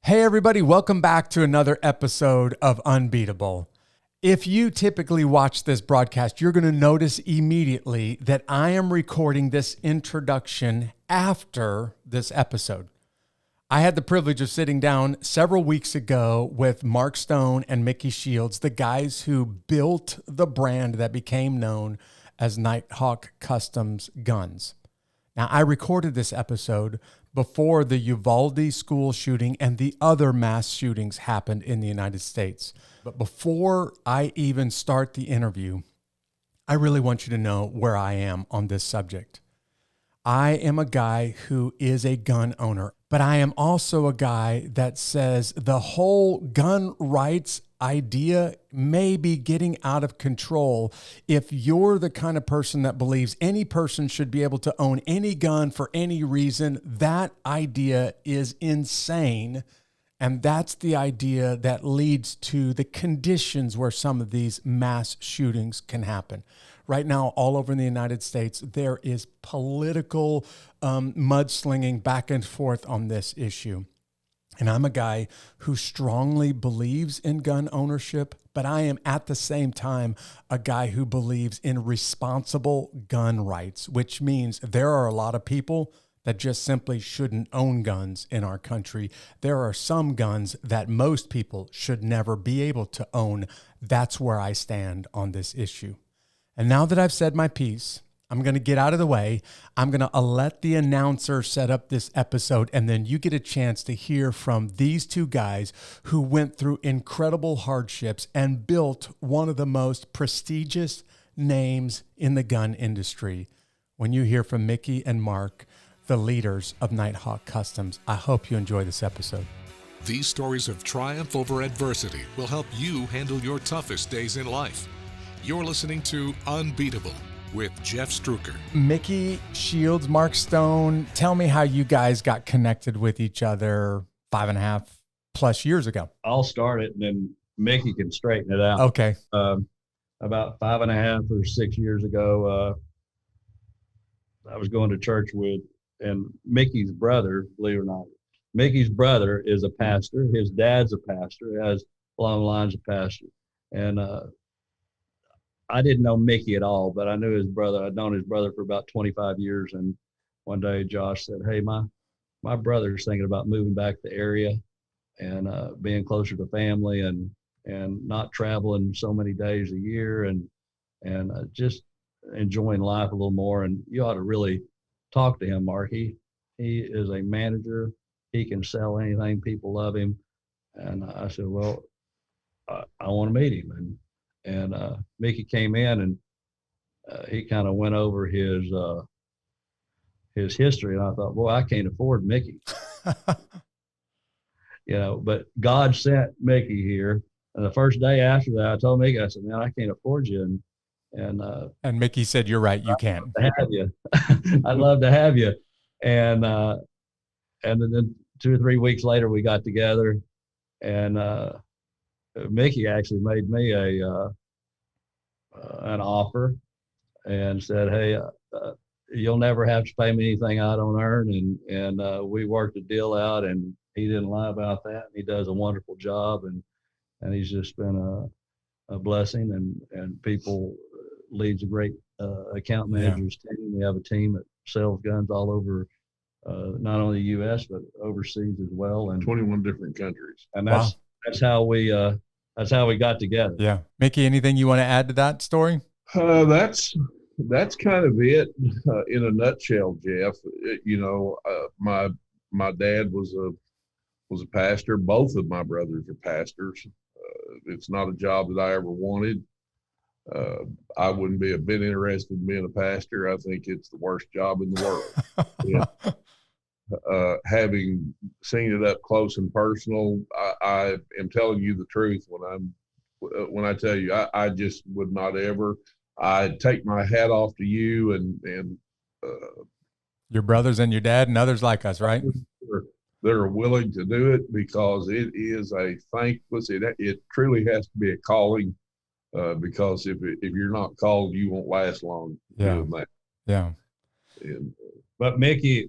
Hey everybody, welcome back to another episode of Unbeatable. If you typically watch this broadcast, you're going to notice immediately that I am recording this introduction after this episode. I had the privilege of sitting down several weeks ago with Mark Stone and Mickey Shields, the guys who built the brand that became known as Nighthawk Custom's guns. Now, I recorded this episode before the Uvalde school shooting and the other mass shootings happened in the United States. But before I even start the interview, I really want you to know where I am on this subject. I am a guy who is a gun owner, but I am also a guy that says the whole gun rights idea may be getting out of control if you're the kind of person that believes any person should be able to own any gun for any reason. That idea is insane. And that's the idea that leads to the conditions where some of these mass shootings can happen. Right now, all over in the United States, there is political mudslinging back and forth on this issue. And I'm a guy who strongly believes in gun ownership, but I am at the same time a guy who believes in responsible gun rights, which means there are a lot of people that just simply shouldn't own guns in our country. There are some guns that most people should never be able to own. That's where I stand on this issue. And now that I've said my piece, I'm going to get out of the way. I'm going to let the announcer set up this episode, and then you get a chance to hear from these two guys who went through incredible hardships and built one of the most prestigious names in the gun industry. When you hear from Mickey and Mark, the leaders of Nighthawk Customs, I hope you enjoy this episode. These stories of triumph over adversity will help you handle your toughest days in life. You're listening to Unbeatable with Jeff Struker. Mickey Shields, Mark Stone, tell me how you guys got connected with each other 5.5+ years ago. I'll start it and then Mickey can straighten it out. Okay. About 5.5 or 6 years ago, I was going to church with, and Mickey's brother, believe it or not, Mickey's brother is a pastor. His dad's a pastor, has long lines of pastor. And I didn't know Mickey at all, but I knew his brother. I'd known his brother for about 25 years. And one day Josh said, hey, my brother's thinking about moving back to the area and being closer to family and not traveling so many days a year and just enjoying life a little more. And you ought to really talk to him, Mark. He is a manager. He can sell anything. People love him. And I said, well, I want to meet him. And Mickey came in and he kind of went over his history. And I thought, boy, I can't afford Mickey. But God sent Mickey here. And the first day after that, I told Mickey, I said, man, I can't afford you. And Mickey said, you're right, you can. I'd love to have you. I'd love to have you. And then 2 or 3 weeks later, we got together and Mickey actually made me an offer and said, hey, you'll never have to pay me anything I don't earn. And we worked a deal out and he didn't lie about that. He does a wonderful job and he's just been a blessing and people leads a great account managers team. We have a team that sells guns all over not only the U.S. but overseas as well, and 21 different countries. And that's how we got together. Yeah, Mickey, anything you want to add to that story? That's kind of it in a nutshell, Jeff. My dad was a pastor. Both of my brothers are pastors. It's not a job that I ever wanted. I wouldn't be a bit interested in being a pastor. I think it's the worst job in the world. Having seen it up close and personal, I am telling you the truth when I tell you I just would not ever. I take my hat off to you and your brothers and your dad and others like us, right? That are willing to do it because it is a thankless. It truly has to be a calling. Because if you're not called, you won't last long doing that. Yeah. But Mickey's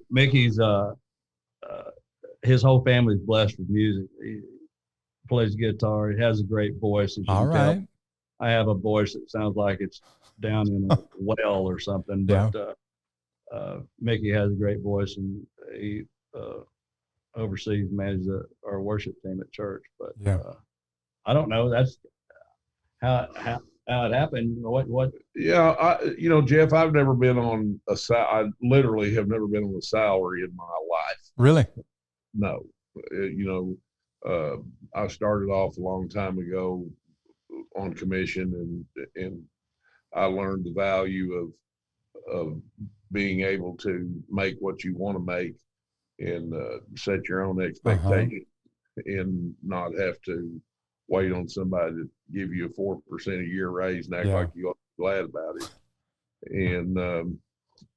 his whole family's blessed with music. He plays guitar. He has a great voice. As you All can tell. right. I have a voice that sounds like it's down in a well or something, Yeah. but Mickey has a great voice, and he oversees, manages our worship team at church. But Yeah. I don't know. That's how it happened. What? Yeah, Jeff, I've never been on I literally have never been on a salary in my life. Really? No. I started off a long time ago on commission, and I learned the value of being able to make what you want to make and set your own expectations and not have to wait on somebody to give you a 4% a year raise and act like you ought to be glad about it.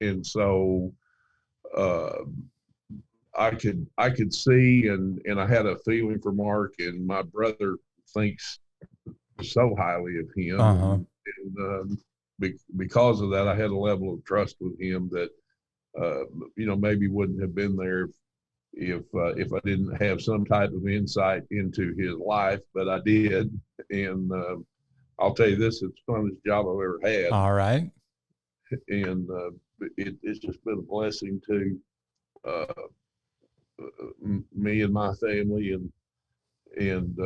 And so I could see, and I had a feeling for Mark, and my brother thinks so highly of him. And because of that, I had a level of trust with him that, maybe wouldn't have been there if I didn't have some type of insight into his life, but I did. And I'll tell you this, it's the funnest job I've ever had. All right. And it's just been a blessing to me and my family, and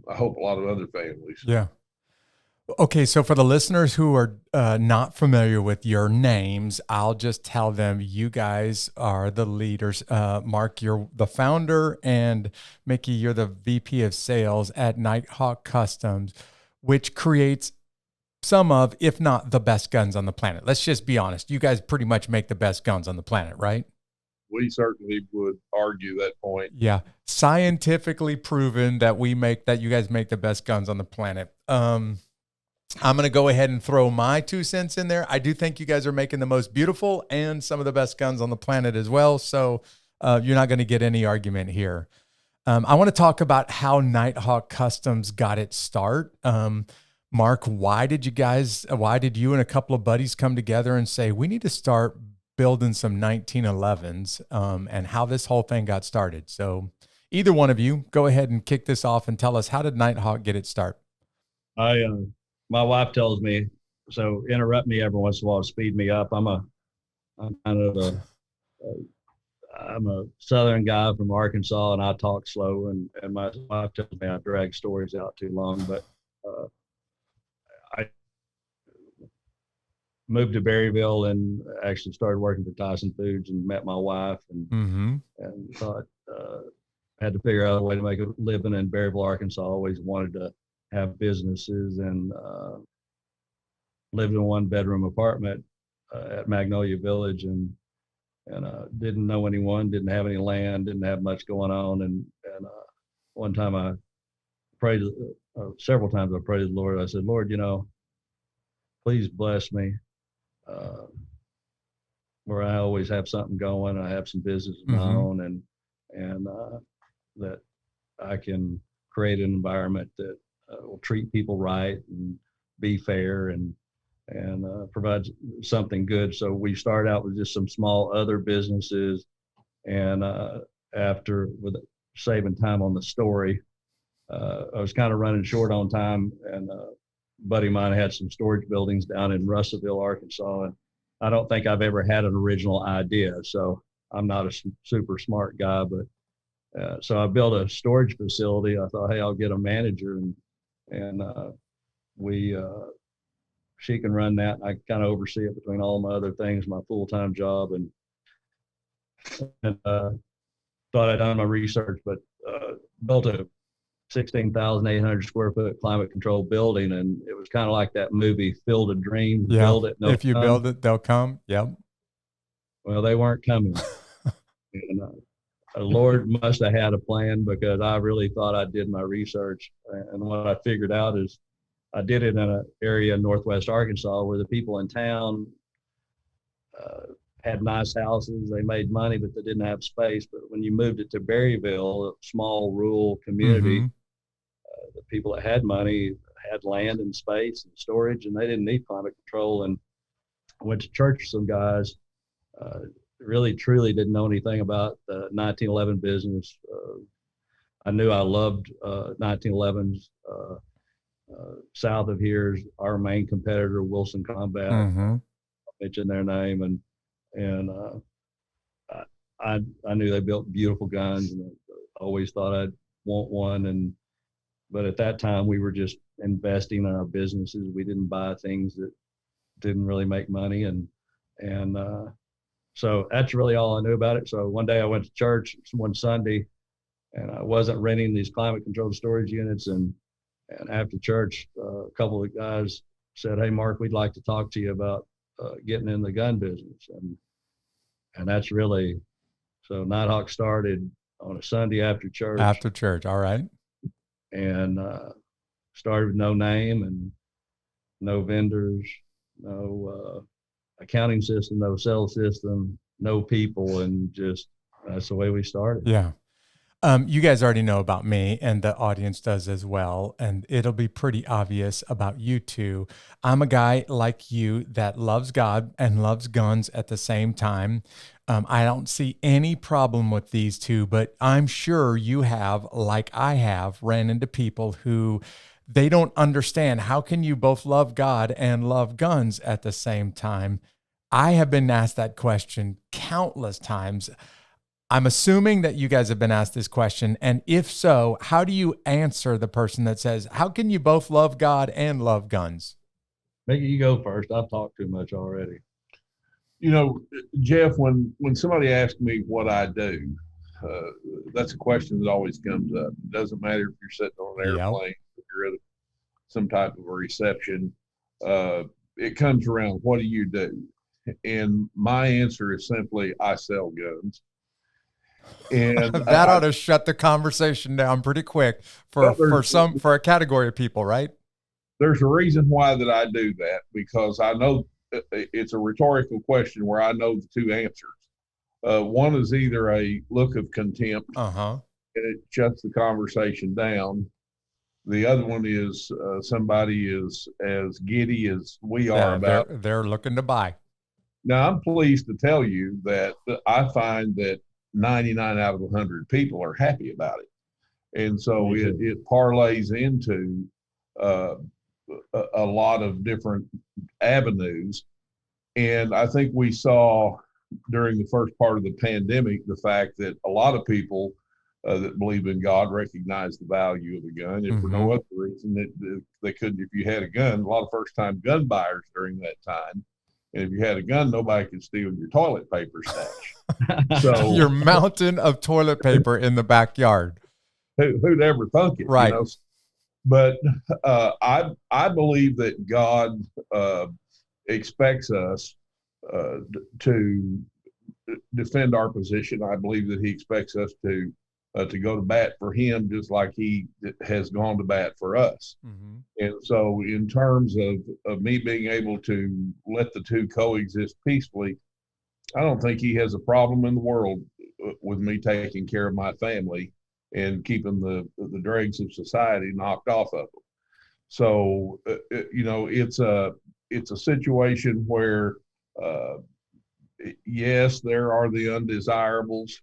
I hope a lot of other families. Yeah. Okay, so for the listeners who are not familiar with your names, I'll just tell them you guys are the leaders. Mark, you're the founder, and Mickey, you're the VP of sales at Nighthawk Customs, which creates some of, if not the best guns on the planet. Let's just be honest. You guys pretty much make the best guns on the planet, right? We certainly would argue that point. Yeah. Scientifically proven that you guys make the best guns on the planet. I'm going to go ahead and throw my 2 cents in there. I do think you guys are making the most beautiful and some of the best guns on the planet as well. So you're not going to get any argument here. I want to talk about how Nighthawk Customs got its start. Mark, why did you and a couple of buddies come together and say, we need to start building some 1911s, and how this whole thing got started? So either one of you, go ahead and kick this off and tell us, how did Nighthawk get its start? My wife tells me, so interrupt me every once in a while to speed me up. I'm a Southern guy from Arkansas, and I talk slow, and my wife tells me I drag stories out too long. But I moved to Berryville and actually started working for Tyson Foods, and met my wife, and thought had to figure out a way to make a living in Berryville, Arkansas. I always wanted to have businesses, and lived in a 1-bedroom apartment at Magnolia Village, and didn't know anyone, didn't have any land, didn't have much going on. And one time I prayed, several times I prayed to the Lord. I said, Lord, please bless me, where I always have something going. I have some business of my own, and that I can create an environment that will treat people right and be fair and provide something good. So we started out with just some small other businesses, and after, with saving time on the story, I was kind of running short on time, and a buddy of mine had some storage buildings down in Russellville, Arkansas, and I don't think I've ever had an original idea. So I'm not a super smart guy, but so I built a storage facility. I thought, hey, I'll get a manager, and she can run that. I kind of oversee it between all my other things, my full-time job, and thought I'd done my research, but built a 16,800 square foot climate controlled building, and it was kind of like that movie Field of Dreams. Yeah. Build it, if you build it, they'll come. Yep. Well, they weren't coming. And the Lord must have had a plan, because I really thought I did my research. And what I figured out is I did it in an area in Northwest Arkansas where the people in town had nice houses. They made money, but they didn't have space. But when you moved it to Berryville, a small rural community, the people that had money had land and space and storage, and they didn't need climate control. And I went to church with some guys really truly didn't know anything about the 1911 business. I knew I loved 1911s. South of here is our main competitor, Wilson Combat. Mm-hmm. Mention their name, and I knew they built beautiful guns, and I always thought I'd want one. But at that time, we were just investing in our businesses. We didn't buy things that didn't really make money, and so that's really all I knew about it. So one day I went to church one Sunday, and I wasn't renting these climate controlled storage units. And after church, a couple of the guys said, "Hey, Mark, we'd like to talk to you about getting in the gun business." And that's really, so Nighthawk started on a Sunday after church. After church, all right. And started with no name and no vendors, no accounting system, no sales system, no people, and just that's the way we started. Yeah. You guys already know about me, and the audience does as well, and it'll be pretty obvious about you two. I'm a guy like you that loves God and loves guns at the same time. I don't see any problem with these two, but I'm sure you have, like I have, ran into people who they don't understand. How can you both love God and love guns at the same time? I have been asked that question countless times. I'm assuming that you guys have been asked this question. And if so, how do you answer the person that says, how can you both love God and love guns? Mickey, you go first. I've talked too much already. You know, Jeff, when somebody asks me what I do, that's a question that always comes up. It doesn't matter if you're sitting on an airplane, if you're at some type of a reception, it comes around, what do you do? And my answer is simply, I sell guns. And that ought to shut the conversation down pretty quick for a category of people, right? There's a reason why that I do that, because I know it's a rhetorical question where I know the two answers. One is either a look of contempt, and it shuts the conversation down. The other one is somebody is as giddy as we are about. They're looking to buy. Now, I'm pleased to tell you that I find that 99 out of 100 people are happy about it. And so it parlays into a lot of different avenues. And I think we saw during the first part of the pandemic, the fact that a lot of people that believe in God recognize the value of a gun. If for no other reason that they couldn't, if you had a gun, a lot of first-time gun buyers during that time. And if you had a gun, nobody could steal your toilet paper stash. So your mountain of toilet paper in the backyard. Who'd ever thunk it? Right. You know? But I believe that God expects us to defend our position. I believe that He expects us to go to bat for Him, just like He has gone to bat for us. Mm-hmm. And so in terms of me being able to let the two coexist peacefully, I don't think He has a problem in the world with me taking care of my family and keeping the dregs of society knocked off of them. So, you know, it's a situation where, yes, there are the undesirables,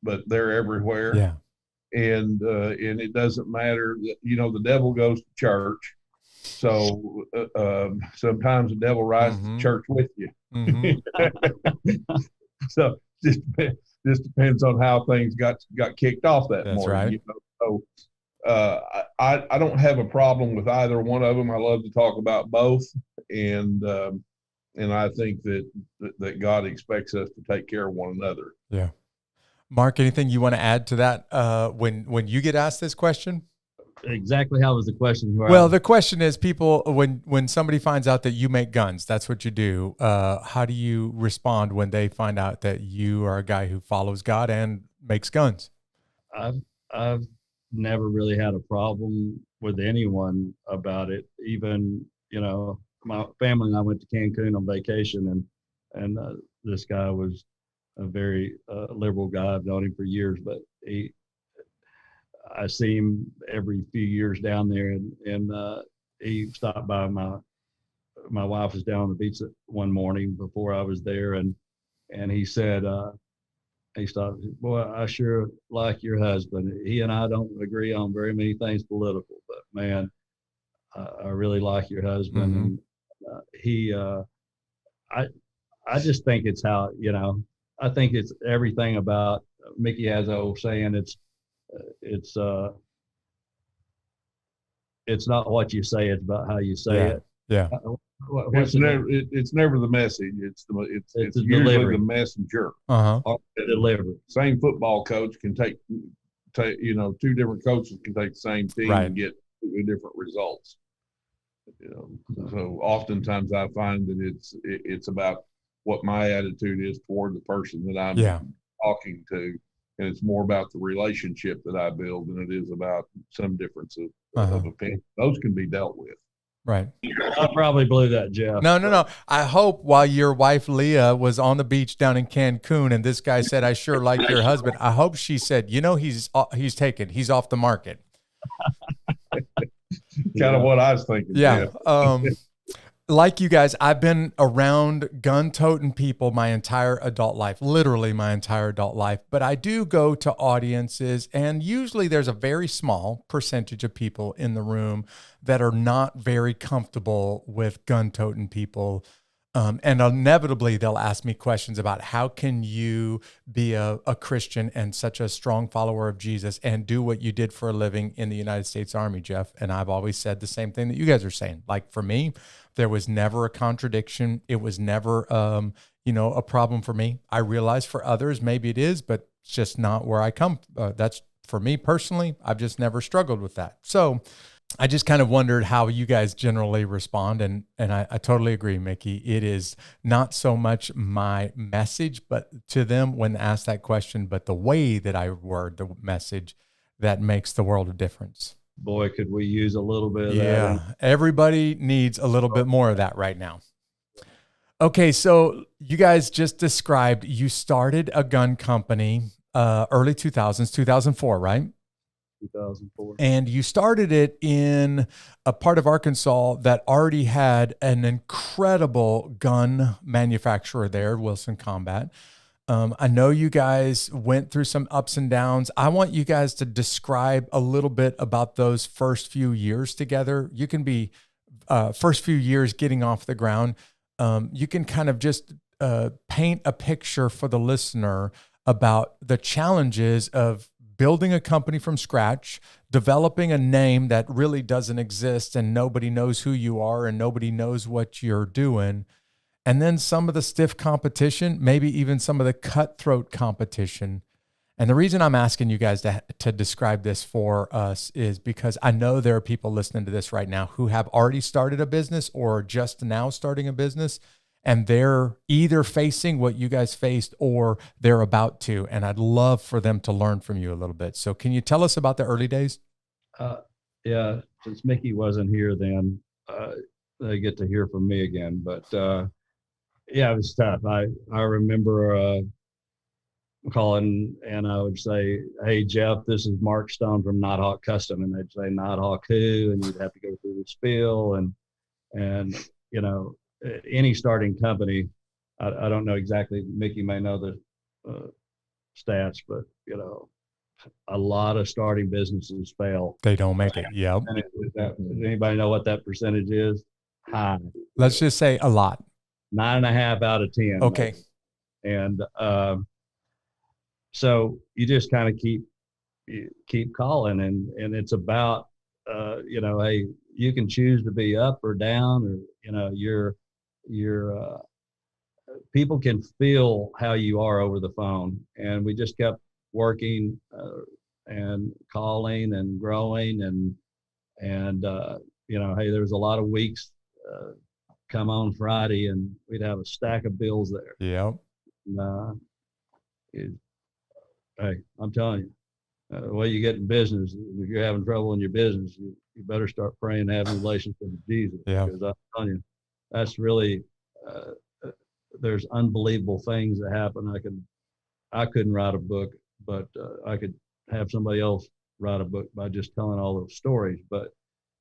but they're everywhere. Yeah. And it doesn't matter that, you know, the devil goes to church. So sometimes the devil rides to church with you. Mm-hmm. So just depends on how things got kicked off that morning. Right. You know? So I don't have a problem with either one of them. I love to talk about both. And I think that God expects us to take care of one another. Yeah. Mark, anything you want to add to that when you get asked this question? Exactly how was the question? Well, the question is, people, when somebody finds out that you make guns, that's what you do. How do you respond when they find out that you are a guy who follows God and makes guns? I've never really had a problem with anyone about it. Even, you know, my family and I went to Cancun on vacation, and this guy was a very liberal guy. I've known him for years, but I see him every few years down there, and he stopped by my wife was down on the beach one morning before I was there, and and he said, he stopped, boy, I sure like your husband. He and I don't agree on very many things political, but man, I really like your husband. Mm-hmm. And I just think it's how, I think it's everything about Mickey has an old saying, it's not what you say, it's about how you say it. Yeah. What's it's never the message. It's the usually delivery. the messenger. Uh-huh. the delivery. Same football coach can take two different coaches can take the same team Right. and get different results. So oftentimes I find that it's about what my attitude is toward the person that I'm talking to, and it's more about the relationship that I build than it is about some difference of opinion. Those can be dealt with. Right. I probably blew that, Jeff. No. I hope while your wife Leah was on the beach down in Cancun and this guy said, "I sure like your husband," I hope she said, he's taken. He's off the market. Kind of what I was thinking. Yeah. Like you guys, I've been around gun-toting people my entire adult life, literally my entire adult life. But I do go to audiences, and usually there's a very small percentage of people in the room that are not very comfortable with gun-toting people. And inevitably, they'll ask me questions about how can you be a Christian and such a strong follower of Jesus and do what you did for a living in the United States Army, Jeff? And I've always said the same thing that you guys are saying. Like for me, there was never a contradiction. It was never, a problem for me. I realize for others, maybe it is, but it's just not where I come. That's for me personally. I've just never struggled with that. So I just kind of wondered how you guys generally respond. And I totally agree, Mickey. It is not so much my message, but to them when asked that question, but the way that I word the message that makes the world of difference. Boy, could we use a little bit of that. Yeah, everybody needs a little bit more of that right now. Okay, so you guys just described you started a gun company early 2000s, 2004, right? 2004. And you started it in a part of Arkansas that already had an incredible gun manufacturer there, Wilson Combat. I know you guys went through some ups and downs. I want you guys to describe a little bit about those first few years together. You can be first few years getting off the ground. You can kind of just paint a picture for the listener about the challenges of building a company from scratch, developing a name that really doesn't exist and nobody knows who you are and nobody knows what you're doing. And then some of the stiff competition, maybe even some of the cutthroat competition. And the reason I'm asking you guys to describe this for us is because I know there are people listening to this right now who have already started a business or just now starting a business, and they're either facing what you guys faced or they're about to. And I'd love for them to learn from you a little bit. So can you tell us about the early days? Yeah, since Mickey wasn't here then, they get to hear from me again. But yeah, it was tough. I remember calling and I would say, "Hey, Jeff, this is Mark Stone from Nighthawk Custom." And they'd say, "Nighthawk who?" And you'd have to go through the spiel. And any starting company, I don't know exactly, Mickey may know the stats, but, a lot of starting businesses fail. They don't make it. Yep. Does anybody know what that percentage is? High. Let's just say a lot. 9.5 out of 10. Okay. Maybe. And so you just kind of keep calling, and it's about, hey, you can choose to be up or down, or, your people can feel how you are over the phone. And we just kept working and calling and growing and hey, there was a lot of weeks come on Friday and we'd have a stack of bills there. Yeah. Hey, I'm telling you, the way you get in business, if you're having trouble in your business, you better start praying and having a relationship with Jesus. Yeah. Because I'm telling you, that's really, there's unbelievable things that happen. I couldn't write a book, but I could have somebody else write a book by just telling all those stories. But,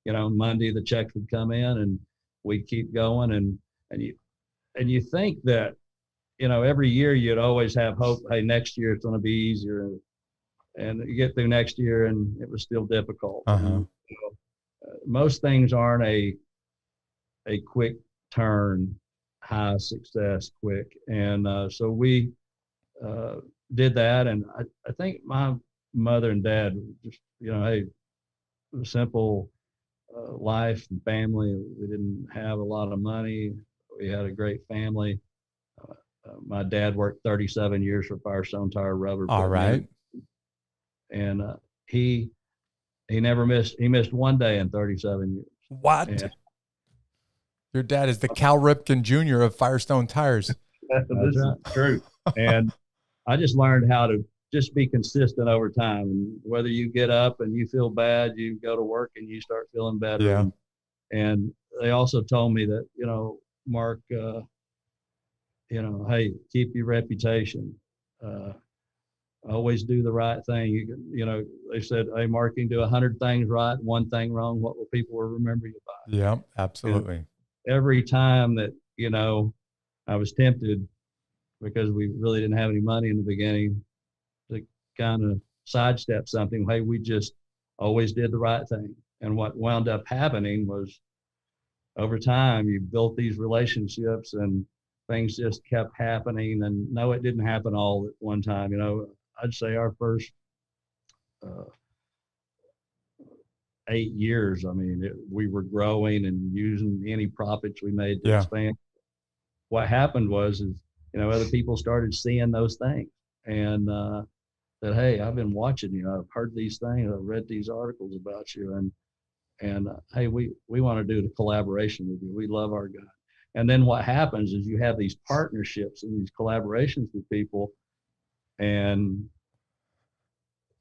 Monday the checks would come in and we'd keep going. And you think that, every year you'd always have hope. Hey, next year it's going to be easier. And you get through next year and it was still difficult. Most things aren't a quick turn, high success quick. And so we did that. And I think my mother and dad just, hey, simple life and family. We didn't have a lot of money. We had a great family. My dad worked 37 years for Firestone Tire Rubber. All right. And he never missed. He missed one day in 37 years. What? And your dad is the Cal Ripken Jr. of Firestone Tires. This is true. And I just learned how to just be consistent over time. And whether you get up and you feel bad, you go to work and you start feeling better. Yeah. And they also told me that, Mark, hey, keep your reputation. Always do the right thing. They said, hey, Mark, you can do 100 things right, one thing wrong. What will people remember you by? Yeah, absolutely. And every time that, I was tempted, because we really didn't have any money in the beginning, to kind of sidestep something. Hey, we just always did the right thing. And what wound up happening was, over time, you built these relationships and things just kept happening. And no, it didn't happen all at one time. I'd say our first 8 years, we were growing and using any profits we made to expand. What happened was, other people started seeing those things and said, hey, I've been watching you. I've heard these things. I've read these articles about you. And hey, we want to do the collaboration with you. We love our guy. And then what happens is you have these partnerships and these collaborations with people, and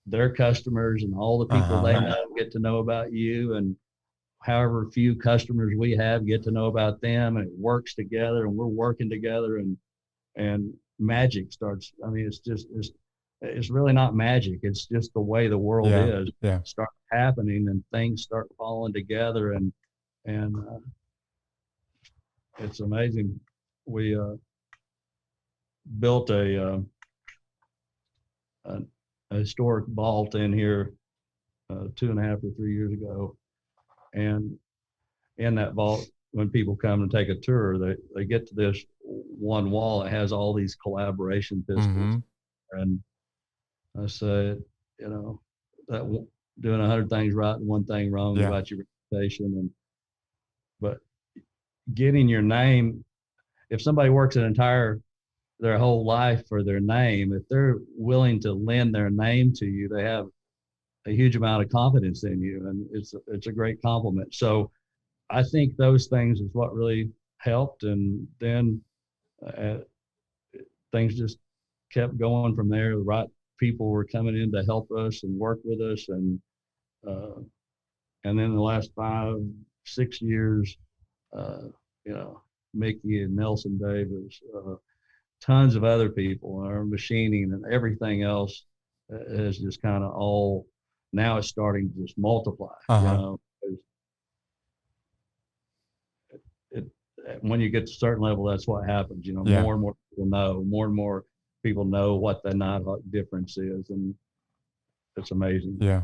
their customers and all the people they know get to know about you, and however few customers we have get to know about them, and it works together, and we're working together, and magic starts. It's really not magic. It's just the way the world is. Yeah. It starts happening and things start falling together, and it's amazing. We built a historic vault in here 2.5 or 3 years ago, and in that vault, when people come and take a tour, they get to this one wall. It has all these collaboration pistols, and I said, that doing 100 things right and one thing wrong about your reputation, but getting your name. If somebody works their whole life for their name, if they're willing to lend their name to you, they have a huge amount of confidence in you, and it's a great compliment. So I think those things is what really helped, and then things just kept going from there. The right people were coming in to help us and work with us, and then the last 5-6 years, Mickey and Nelson Davis, tons of other people, our machining and everything else has just kind of all, now it's starting to just multiply. When you get to a certain level, that's what happens. More and more people know, more and more people know what the Nighthawk difference is, and it's amazing. Yeah.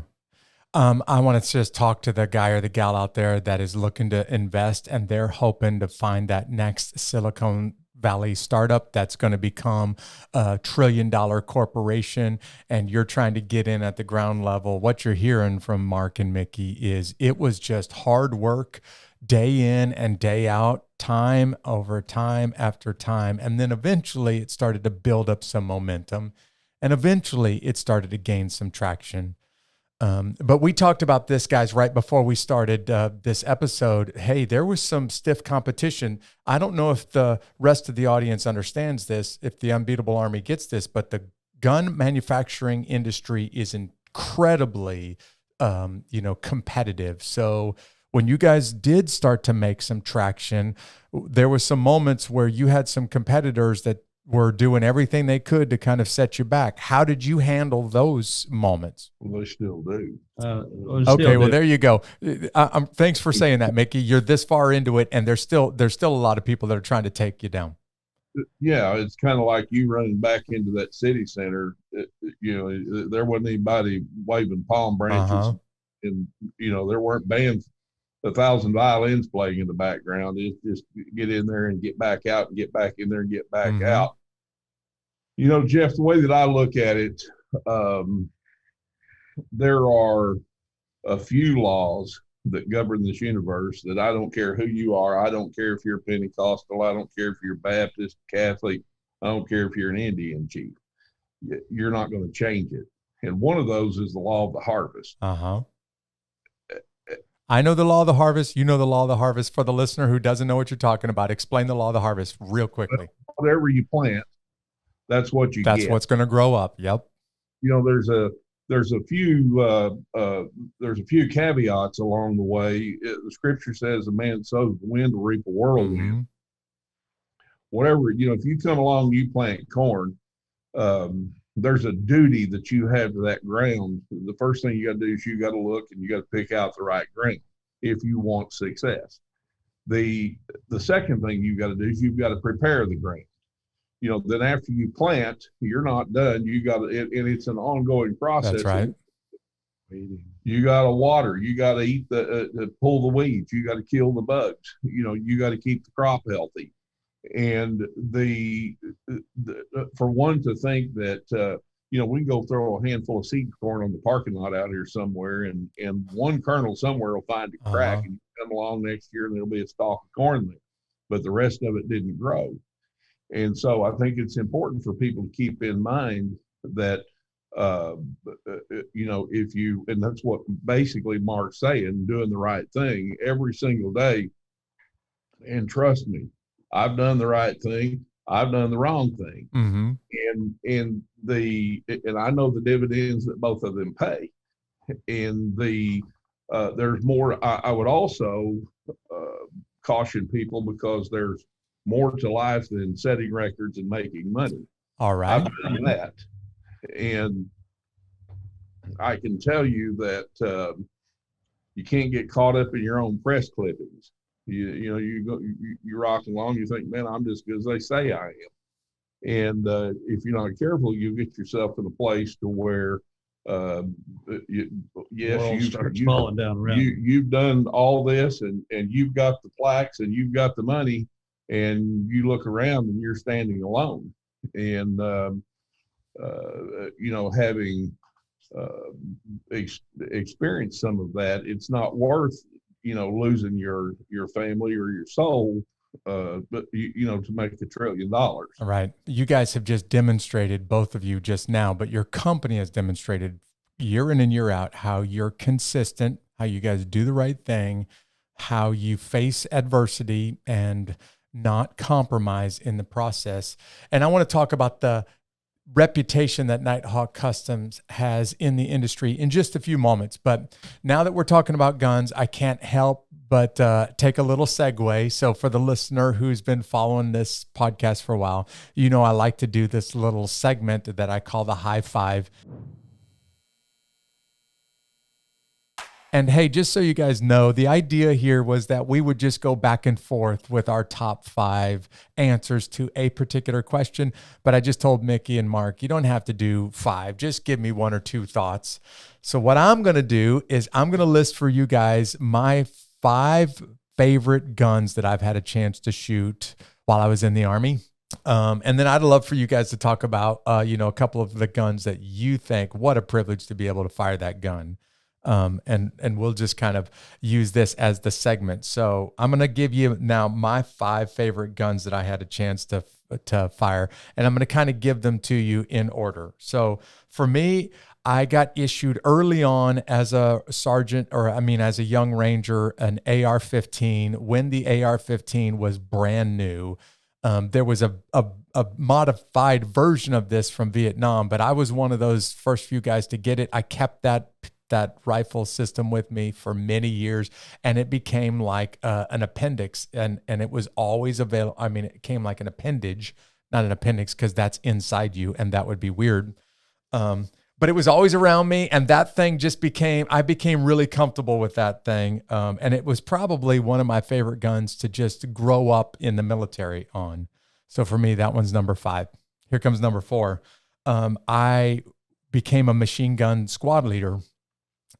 I want to just talk to the guy or the gal out there that is looking to invest, and they're hoping to find that next Silicon Valley startup that's going to become a $1 trillion corporation, and you're trying to get in at the ground level. What you're hearing from Mark and Mickey is it was just hard work, day in and day out, time over time after time. And then eventually it started to build up some momentum, and eventually it started to gain some traction. But we talked about this, guys, right before we started this episode. Hey, there was some stiff competition. I don't know if the rest of the audience understands this, if the Unbeatable Army gets this, but the gun manufacturing industry is incredibly, competitive. So when you guys did start to make some traction, there was some moments where you had some competitors that were doing everything they could to kind of set you back. How did you handle those moments? Well, they still do. Okay, well, there you go. Thanks for saying that, Mickey. You're this far into it, and there's still a lot of people that are trying to take you down. yeah, it's kind of like you running back into that city center. There wasn't anybody waving palm branches, and there weren't bands, 1,000 violins playing in the background. It's just get in there and get back out, and get back in there and get back out. Jeff, the way that I look at it, there are a few laws that govern this universe that I don't care who you are. I don't care if you're Pentecostal. I don't care if you're Baptist, Catholic. I don't care if you're an Indian chief. You're not going to change it. And one of those is the law of the harvest. I know the law of the harvest. You know the law of the harvest. For the listener who doesn't know what you're talking about, explain the law of the harvest real quickly. Whatever you plant, that's what you get. That's what's going to grow up. Yep. There's a few caveats along the way. The scripture says a man sows the wind will reap a whirlwind. Whatever, if you come along and you plant corn, there's a duty that you have to that ground. The first thing you got to do is you got to look and you got to pick out the right grain if you want success. The second thing you got to do is you've got to prepare the grain. Then after you plant, you're not done. You got to, and it's an ongoing process. That's right. You got to water. You got to eat pull the weeds. You got to kill the bugs. You got to keep the crop healthy. And for one to think that, we can go throw a handful of seed corn on the parking lot out here somewhere, and one kernel somewhere will find a crack, and you come along next year and there'll be a stalk of corn there, but the rest of it didn't grow. And so I think it's important for people to keep in mind that, if you, and that's what basically Mark's saying, doing the right thing every single day. And trust me, I've done the right thing. I've done the wrong thing. And I know the dividends that both of them pay. And there's more. I would also caution people, because there's more to life than setting records and making money. All right. I've done that. And I can tell you that you can't get caught up in your own press clippings. You rock along, you think, man, I'm just good as they say I am. And if you're not careful, you get yourself in a place to where, falling down around. You've done all this, and you've got the plaques and you've got the money, and you look around and you're standing alone. And having experienced some of that, it's not worth losing your family or your soul, but to make $1 trillion. Right. You guys have just demonstrated, both of you just now, but your company has demonstrated year in and year out how you're consistent, how you guys do the right thing, how you face adversity and not compromise in the process. And I want to talk about the reputation that Nighthawk Customs has in the industry in just a few moments. But now that we're talking about guns, I can't help but take a little segue. So for the listener who's been following this podcast for a while, I like to do this little segment that I call the high five. And hey, just so you guys know, the idea here was that we would just go back and forth with our top 5 answers to a particular question. But I just told Mickey and Mark, you don't have to do 5. Just give me 1 or 2 thoughts. So what I'm going to do is I'm going to list for you guys my 5 favorite guns that I've had a chance to shoot while I was in the Army. And then I'd love for you guys to talk about, a couple of the guns that you think, what a privilege to be able to fire that gun. And we'll just kind of use this as the segment. So I'm going to give you now my 5 favorite guns that I had a chance to fire, and I'm going to kind of give them to you in order. So for me, I got issued early on as a sergeant, as a young ranger, an AR-15 when the AR-15 was brand new. There was a modified version of this from Vietnam, but I was one of those first few guys to get it. I kept that rifle system with me for many years, and it became like an appendix, and it was always available. It came like an appendage, not an appendix, because that's inside you, and that would be weird. But it was always around me, and that thing I became really comfortable with that thing. And it was probably one of my favorite guns to just grow up in the military on. So for me, that one's number 5. Here comes number 4. I became a machine gun squad leader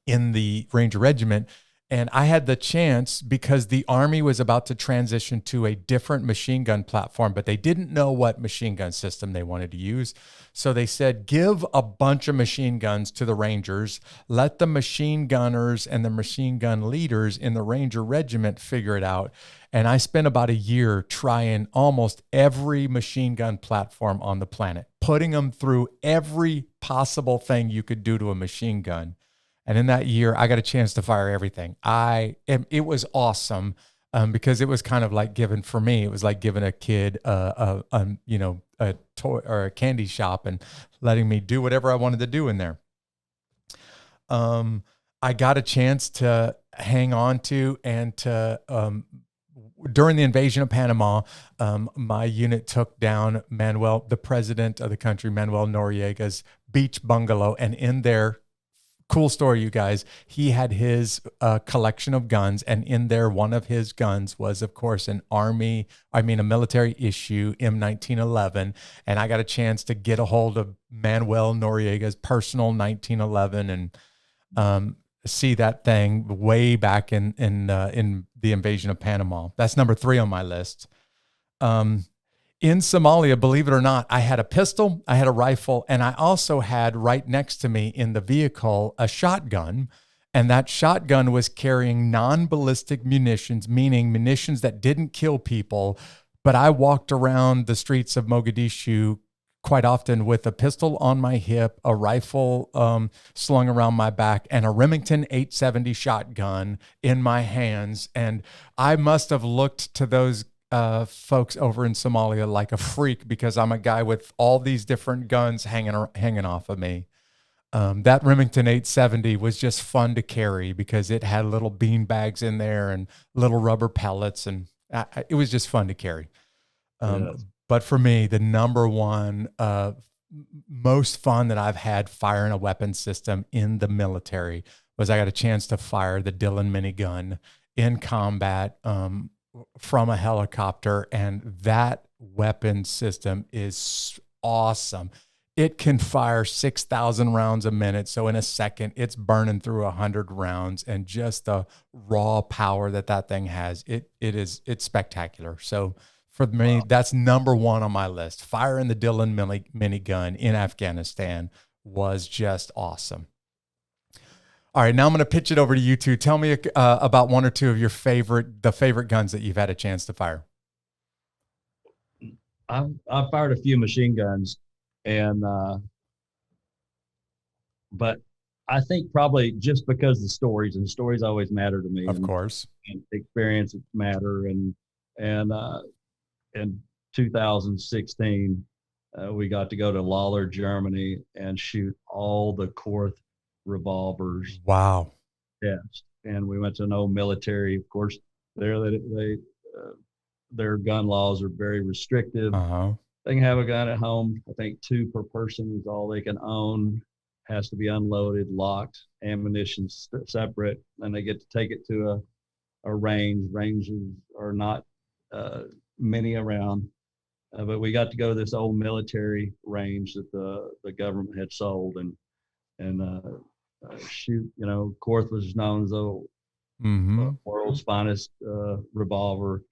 in the Ranger Regiment. And I had the chance because the Army was about to transition to a different machine gun platform, but they didn't know what machine gun system they wanted to use. So they said, give a bunch of machine guns to the Rangers, let the machine gunners and the machine gun leaders in the Ranger Regiment figure it out. And I spent about a year trying almost every machine gun platform on the planet, putting them through every possible thing you could do to a machine gun. And in that year, I got a chance to fire everything. It was awesome because it was kind of like giving, for me, it was like giving a kid a toy or a candy shop and letting me do whatever I wanted to do in there. I got a chance to hang on to and to, during the invasion of Panama, my unit took down the president of the country, Manuel Noriega's beach bungalow, and in there, cool story, you guys. He had his collection of guns, and in there, one of his guns was, of course, a military issue M1911. And I got a chance to get a hold of Manuel Noriega's personal 1911 and see that thing way back in the invasion of Panama. That's number 3 on my list. In Somalia, believe it or not, I had a pistol, I had a rifle, and I also had right next to me in the vehicle a shotgun. And that shotgun was carrying non-ballistic munitions, meaning munitions that didn't kill people. But I walked around the streets of Mogadishu quite often with a pistol on my hip, a rifle slung around my back, and a Remington 870 shotgun in my hands. And I must have looked to those folks over in Somalia like a freak because I'm a guy with all these different guns hanging off of me. That Remington 870 was just fun to carry because it had little bean bags in there and little rubber pellets, and it was just fun to carry. Yes. But for me, the number one most fun that I've had firing a weapon system in the military was I got a chance to fire the Dillon minigun in combat from a helicopter, and that weapon system is awesome. It can fire 6,000 rounds a minute. So in a second, it's burning through 100 rounds, and just the raw power that thing has, it's spectacular. So for me, wow, that's number 1 on my list. Firing the Dillon minigun in Afghanistan was just awesome. All right, now I'm going to pitch it over to you two. Tell me about one or two of your favorite guns that you've had a chance to fire. I've fired a few machine guns, and but I think probably just because the stories always matter to me. Of course, and experiences matter. And in 2016, we got to go to Lawler, Germany, and shoot all the Korth revolvers. Wow. Yes. And we went to an old military. Of course, there their gun laws are very restrictive. Uh-huh. They can have a gun at home. I think 2 per person is all they can own. Has to be unloaded, locked, ammunition separate, and they get to take it to a range. Ranges are not many around, but we got to go to this old military range that the government had sold, and shoot. Korth was known as the world's finest revolver.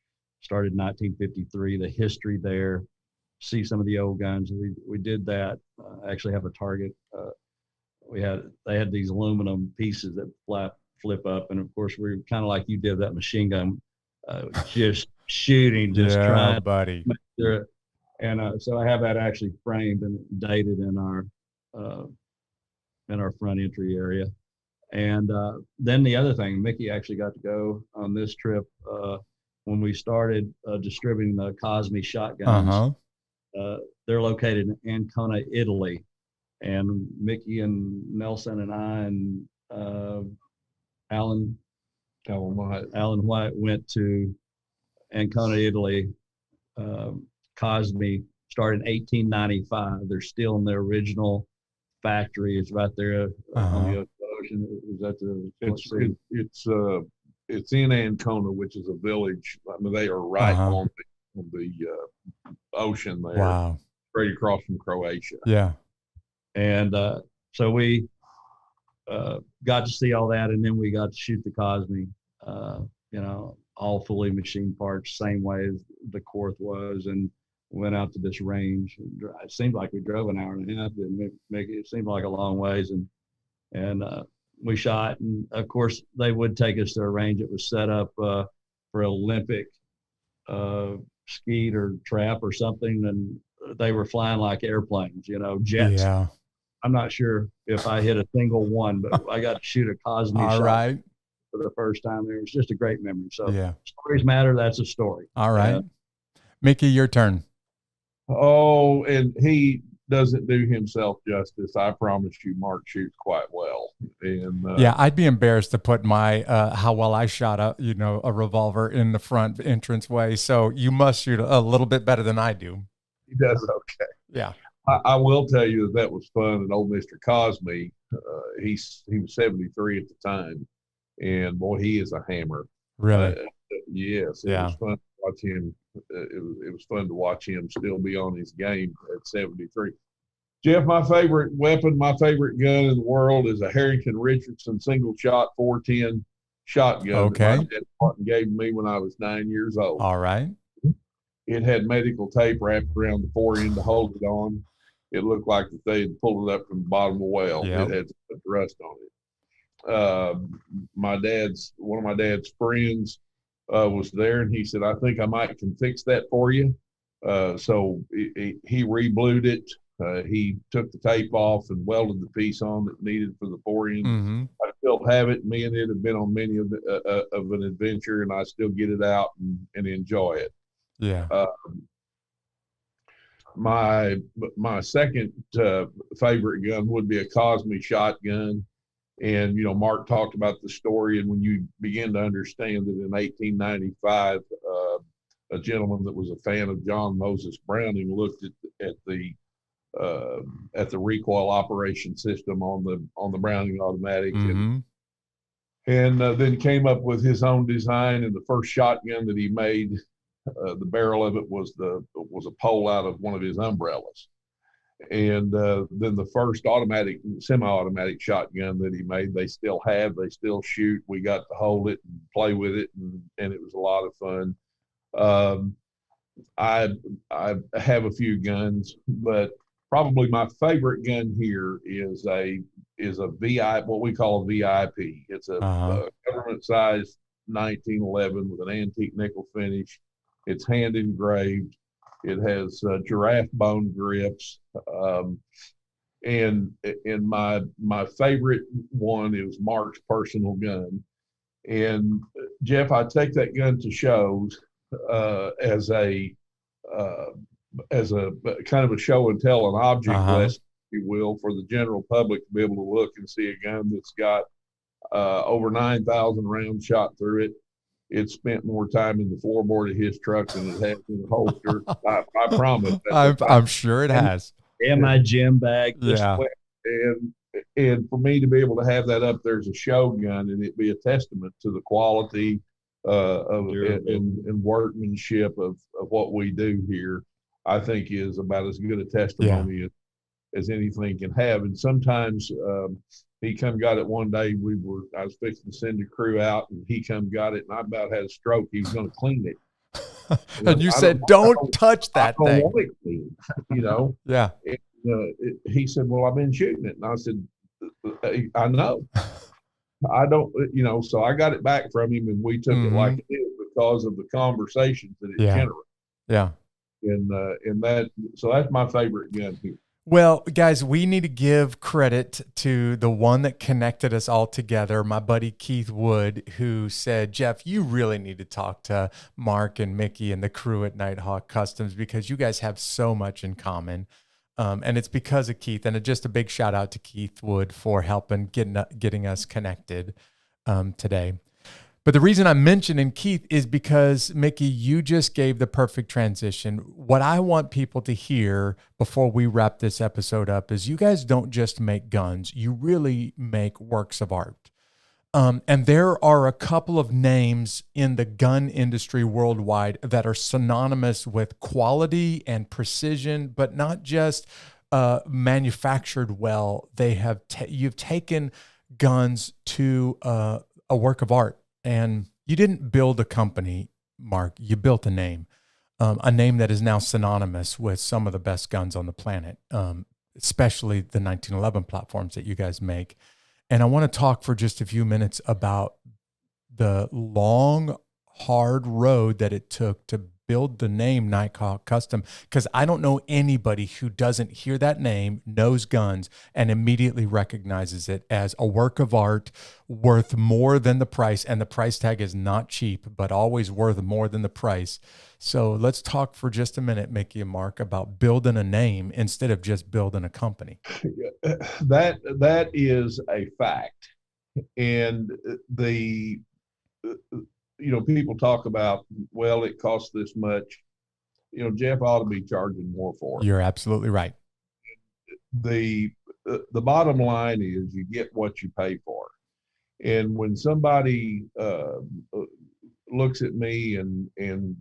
Started in 1953. The history there. See some of the old guns. We did that. Actually have a target. They had these aluminum pieces that flip up, and of course we were kind of like you did that machine gun, just shooting, just trying, buddy. To make sure. And so I have that actually framed and dated in our front entry area. And then the other thing, Mickey actually got to go on this trip when we started distributing the Cosmi shotguns. They're located in Ancona, Italy. And Mickey and Nelson and I and Alan White went to Ancona, Italy. Cosmi started in 1895. They're still in their original factory. It's right there on the ocean. It's in Ancona, which is a village. I mean, they are right on of the ocean there, Wow. straight across from Croatia. Yeah. And so we got to see all that, and then we got to shoot the Cosme, all fully machined parts, same way as the Korth was, and went out to this range. It seemed like we drove an hour and a half. Didn't make it. It seemed like a long ways, and we shot. And of course, they would take us to a range that was set up for Olympic skeet or trap or something, and they were flying like airplanes, jets. Yeah. I'm not sure if I hit a single one, but I got to shoot a Cosme All shot right. for the first time there. It was just a great memory. So Yeah. stories matter. That's a story. All right. Mickey, your turn. Oh, and he doesn't do himself justice. I promise you, Mark shoots quite well. And Yeah, I'd be embarrassed to put my how well I shot a revolver in the front entranceway. So you must shoot a little bit better than I do. he does okay. Yeah. I will tell you that was fun. And old Mr. Cosme, he was 73 at the time, and boy, he is a hammer. Really? Yes, it Yeah. was fun to watch him. It was fun to watch him still be on his game at 73. Jeff, my favorite weapon, my favorite gun in the world is a Harrington Richardson single shot 410 shotgun. Okay. That my dad bought and gave me when I was 9 years old. All right. It had medical tape wrapped around the foreend to hold it on. It looked like that they had pulled it up from the bottom of a well. Yep. It had some rust on it. One of my dad's friends was there, and he said, "I think I can fix that for you." So he re-blued it. He took the tape off and welded the piece on that needed for the forend. Mm-hmm. I still have it. Me and it have been on many of an adventure, and I still get it out and enjoy it. Yeah. My second favorite gun would be a Cosme shotgun. And, Mark talked about the story. And when you begin to understand that in 1895, a gentleman that was a fan of John Moses Browning looked at the recoil operation system on the Browning automatic, Mm-hmm. and then came up with his own design. And the first shotgun that he made, the barrel of it was a pole out of one of his umbrellas. And then the first semi-automatic shotgun that he made, they still shoot. We got to hold it and play with it, and it was a lot of fun. I have a few guns, but probably my favorite gun here is a VI, what we call a VIP. It's a government-sized 1911 with an antique nickel finish. It's hand engraved. It has giraffe bone grips, and my favorite one is Mark's personal gun. And Jeff, I take that gun to shows as a kind of a show and tell, an object lesson, if you will, for the general public to be able to look and see a gun that's got over 9,000 rounds shot through it. It spent more time in the floorboard of his truck than it has in the holster. I promise. I'm sure it has. And my gym bag. Yeah. And for me to be able to have that up there as a show gun, and it be a testament to the quality and workmanship of what we do here, I think is about as good a testimony as anything can have. And sometimes he got it one day. I was fixing to send a crew out, and he got it, and I about had a stroke. He was going to clean it. And you said, don't touch that thing. I don't want it clean, Yeah. And, he said, "Well, I've been shooting it." And I said, "I know. I don't, so I got it back from him, and we took it like it is because of the conversations that it generated. Yeah. And so that's my favorite gun here. Well, guys, we need to give credit to the one that connected us all together, my buddy Keith Wood, who said, "Jeff, you really need to talk to Mark and Mickey and the crew at Nighthawk Customs because you guys have so much in common." And it's because of Keith. And just a big shout out to Keith Wood for helping getting us connected today. But the reason I'm mentioning Keith is because, Mickey, you just gave the perfect transition. What I want people to hear before we wrap this episode up is you guys don't just make guns. You really make works of art. And there are a couple of names in the gun industry worldwide that are synonymous with quality and precision, but not just manufactured well. They have you've taken guns to a work of art, and you didn't build a company, Mark. You built a name that is now synonymous with some of the best guns on the planet, especially the 1911 platforms that you guys make. And I want to talk for just a few minutes about the long, hard road that it took to build the name Nighthawk Custom, because I don't know anybody who doesn't hear that name, knows guns, and immediately recognizes it as a work of art worth more than the price. And the price tag is not cheap, but always worth more than the price. So let's talk for just a minute, Mickey and Mark, about building a name instead of just building a company. That is a fact. And people talk about, well, it costs this much. Jeff ought to be charging more for it. You're absolutely right. The bottom line is you get what you pay for. And when somebody looks at me and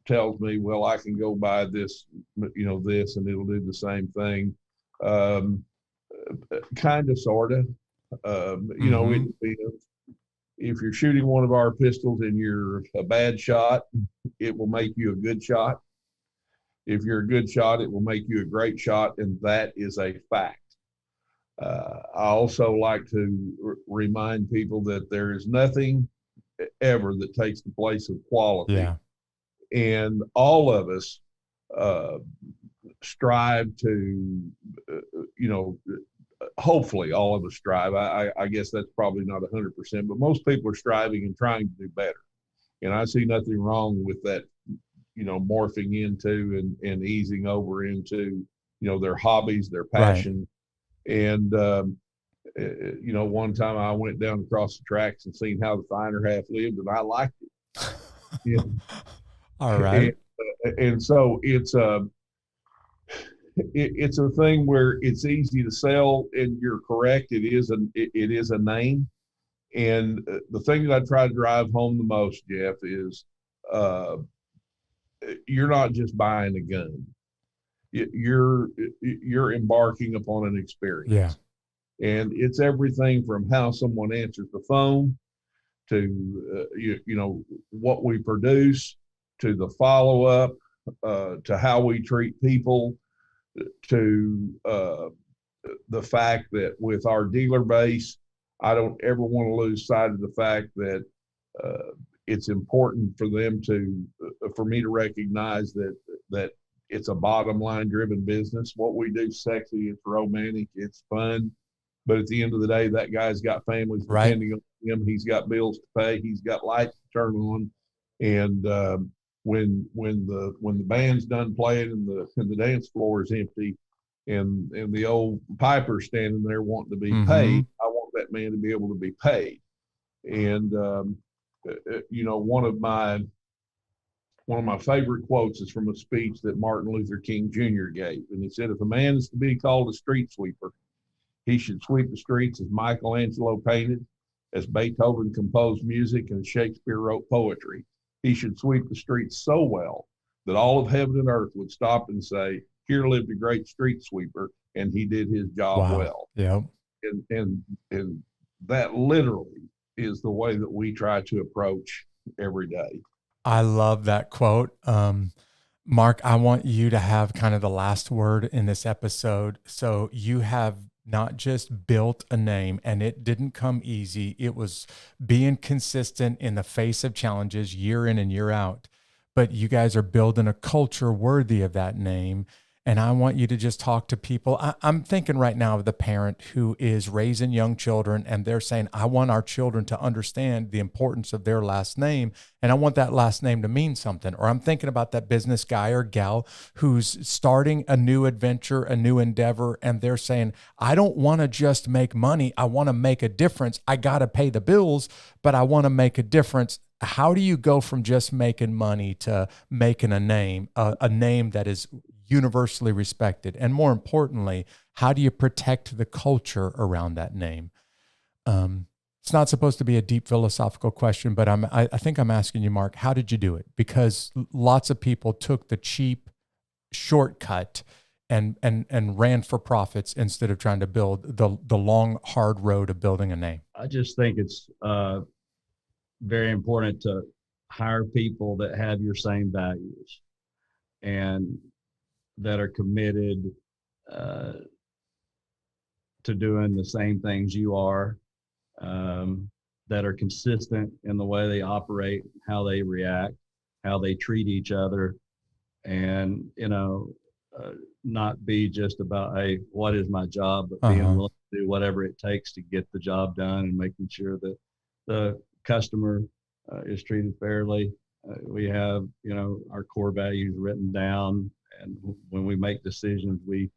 tells me, well, I can go buy this, this, and it'll do the same thing. Kind of, sort of, it depends. If you're shooting one of our pistols and you're a bad shot, it will make you a good shot. If you're a good shot, it will make you a great shot. And that is a fact. I also like to remind people that there is nothing ever that takes the place of quality. Yeah. And all of us strive to, hopefully all of us strive. I guess that's probably not 100%, but most people are striving and trying to do better. And I see nothing wrong with that, morphing into and easing over into, their hobbies, their passion. Right. And, one time I went down across the tracks and seen how the finer half lived, and I liked it. Yeah. All right. And so it's a thing where it's easy to sell, and you're correct. It is a name. And the thing that I try to drive home the most, Jeff, is you're not just buying a gun. You're embarking upon an experience. Yeah. And it's everything from how someone answers the phone to, what we produce, to the follow-up, to how we treat people, to the fact that with our dealer base, I don't ever want to lose sight of the fact that it's important for them for me to recognize that it's a bottom line driven business. What we do is sexy, it's romantic, it's fun. But at the end of the day, that guy's got families depending on him. He's got bills to pay. He's got lights to turn on. And when the band's done playing and the dance floor is empty, and the old piper's standing there wanting to be paid, I want that man to be able to be paid. And one of my favorite quotes is from a speech that Martin Luther King Jr. gave, and he said, "If a man is to be called a street sweeper, he should sweep the streets as Michelangelo painted, as Beethoven composed music, and as Shakespeare wrote poetry. He should sweep the streets so well that all of heaven and earth would stop and say, 'Here lived a great street sweeper, and he did his job well.'" Yeah. And that literally is the way that we try to approach every day. I love that quote. Mark, I want you to have kind of the last word in this episode. So you have not just built a name, and it didn't come easy. It was being consistent in the face of challenges year in and year out. But you guys are building a culture worthy of that name. And I want you to just talk to people. I'm thinking right now of the parent who is raising young children, and they're saying, I want our children to understand the importance of their last name, and I want that last name to mean something. Or I'm thinking about that business guy or gal who's starting a new adventure, a new endeavor, and they're saying, I don't want to just make money. I want to make a difference. I got to pay the bills, but I want to make a difference. How do you go from just making money to making a name that is universally respected? And more importantly, how do you protect the culture around that name? It's not supposed to be a deep philosophical question, but I think I'm asking you, Mark, how did you do it? Because lots of people took the cheap shortcut and ran for profits instead of trying to build the long, hard road of building a name. I just think it's very important to hire people that have your same values and that are committed to doing the same things you are, that are consistent in the way they operate, how they react, how they treat each other, and, not be just about, hey, what is my job, but being willing to do whatever it takes to get the job done and making sure that the customer is treated fairly. We have, our core values written down, and when we make decisions, we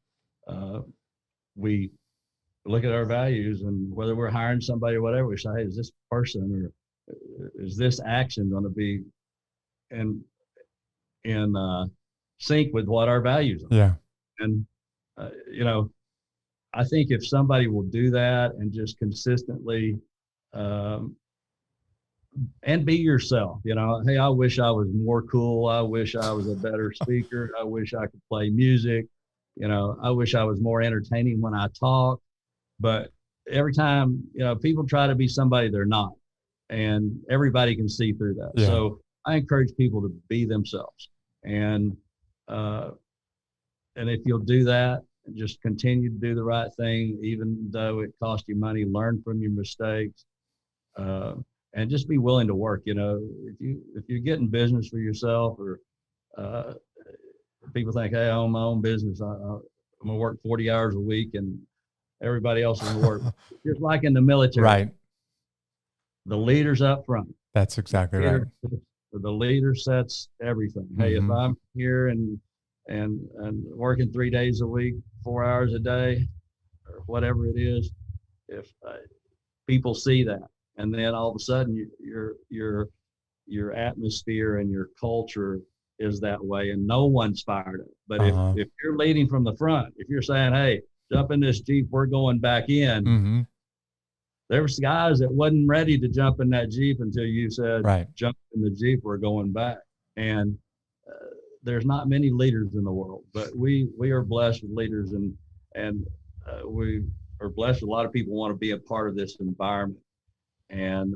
look at our values, and whether we're hiring somebody or whatever, we say, hey, is this person or is this action going to be in sync with what our values are? Yeah. And, I think if somebody will do that and just consistently, and be yourself, hey, I wish I was more cool. I wish I was a better speaker. I wish I could play music. I wish I was more entertaining when I talk. But every time, people try to be somebody they're not, and everybody can see through that. Yeah. So I encourage people to be themselves. And if you'll do that, and just continue to do the right thing, even though it costs you money, learn from your mistakes, and just be willing to work. If you're getting business for yourself, or people think, hey, I own my own business, I'm gonna work 40 hours a week, and everybody else is gonna work. Just like in the military, Right. The leader's up front. That's exactly right. The leader sets everything. Hey, if I'm here and working 3 days a week, 4 hours a day, or whatever it is, if people see that, and then all of a sudden your atmosphere and your culture is that way, and no one's fired up. But if you're leading from the front, if you're saying, hey, jump in this Jeep, we're going back in, there was guys that wasn't ready to jump in that Jeep until you said, right, jump in the Jeep, we're going back. And there's not many leaders in the world, but we are blessed with leaders, and we are blessed with a lot of people want to be a part of this environment. And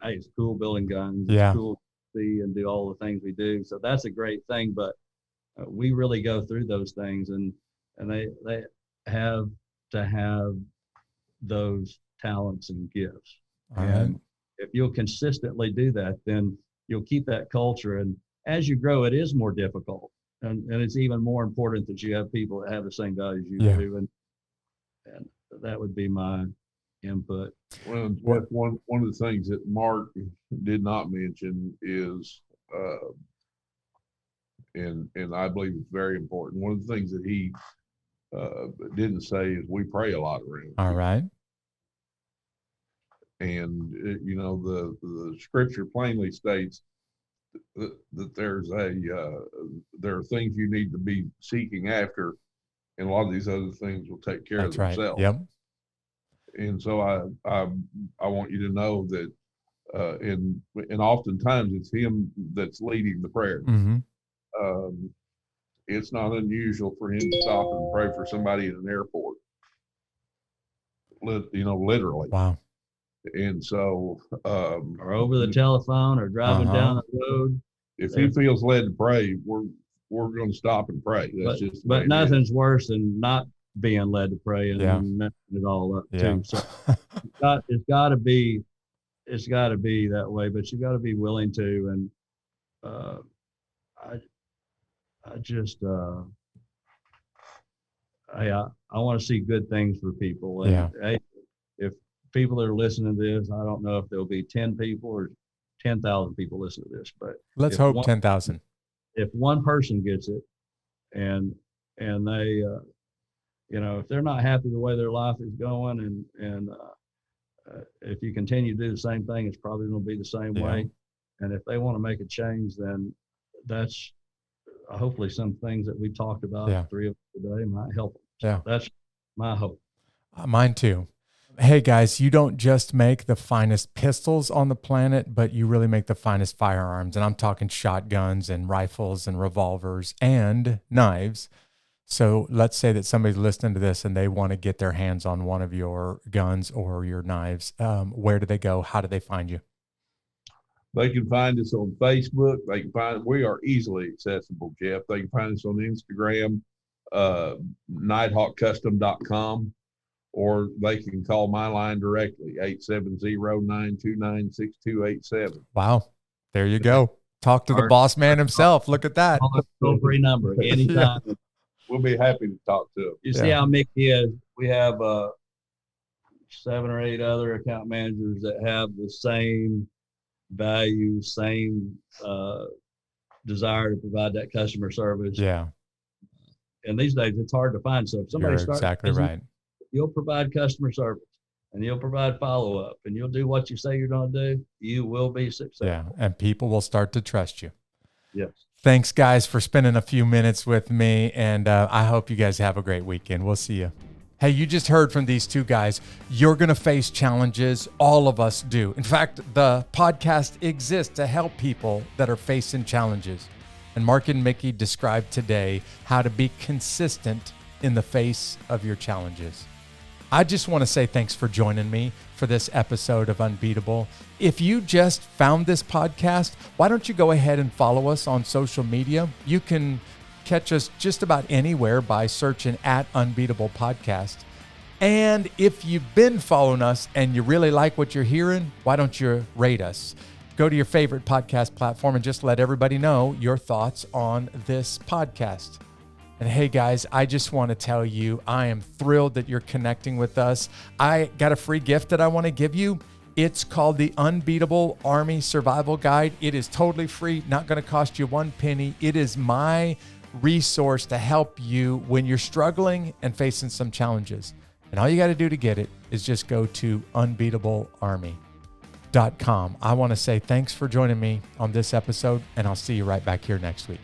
hey, it's cool building guns. Yeah. It's cool to see and do all the things we do. So that's a great thing. But we really go through those things, and they have to have those talents and gifts. And if you'll consistently do that, then you'll keep that culture. And as you grow, it is more difficult, and it's even more important that you have people that have the same values you do. And that would be my input. Well, one of the things that Mark did not mention is, and I believe it's very important. One of the things that he didn't say is we pray a lot around. All right. And the scripture plainly states that there are things you need to be seeking after, and a lot of these other things will take care of themselves. Right. Yep. And so I want you to know that, and oftentimes it's him that's leading the prayer. It's not unusual for him to stop and pray for somebody in an airport. Literally. Wow. And so, or over the telephone, or driving down the road. If he feels led to pray, we're going to stop and pray. That's but nothing's worse than not being led to pray and messing it all up too. So it's got to be that way. But you got to be willing to. And I want to see good things for people. And hey, if people that are listening to this, I don't know if there'll be 10 people or 10,000 people listen to this, but let's hope 10,000. If one person gets it, and they, if they're not happy the way their life is going, and if you continue to do the same thing, it's probably going to be the same way. And if they want to make a change, then that's hopefully some things that we talked about, the three of us today, might help them. So that's my hope. Mine too. Hey guys, you don't just make the finest pistols on the planet, but you really make the finest firearms. And I'm talking shotguns and rifles and revolvers and knives. So let's say that somebody's listening to this and they want to get their hands on one of your guns or your knives. Where do they go? How do they find you? They can find us on Facebook. We are easily accessible, Jeff. They can find us on Instagram, nighthawkcustom.com, or they can call my line directly, 870-929-6287. Wow. There you go. Talk to the boss man himself. Look at that. Toll-free number anytime. Yeah. We'll be happy to talk to them. You see how Mickey is. We have 7 or 8 other account managers that have the same value, same desire to provide that customer service. Yeah. And these days it's hard to find. So if somebody You're exactly right. You'll provide customer service and you'll provide follow-up and you'll do what you say you're going to do, you will be successful. Yeah. And people will start to trust you. Yes. Thanks, guys, for spending a few minutes with me. And I hope you guys have a great weekend. We'll see you. Hey, you just heard from these two guys. You're going to face challenges. All of us do. In fact, the podcast exists to help people that are facing challenges. And Mark and Mickey described today how to be consistent in the face of your challenges. I just want to say thanks for joining me for this episode of Unbeatable. If you just found this podcast, why don't you go ahead and follow us on social media? You can catch us just about anywhere by searching at Unbeatable Podcast. And if you've been following us and you really like what you're hearing, why don't you rate us? Go to your favorite podcast platform and just let everybody know your thoughts on this podcast. And hey guys, I just want to tell you, I am thrilled that you're connecting with us. I got a free gift that I want to give you. It's called the Unbeatable Army Survival Guide. It is totally free, not going to cost you one penny. It is my resource to help you when you're struggling and facing some challenges. And all you got to do to get it is just go to unbeatablearmy.com. I want to say thanks for joining me on this episode, and I'll see you right back here next week.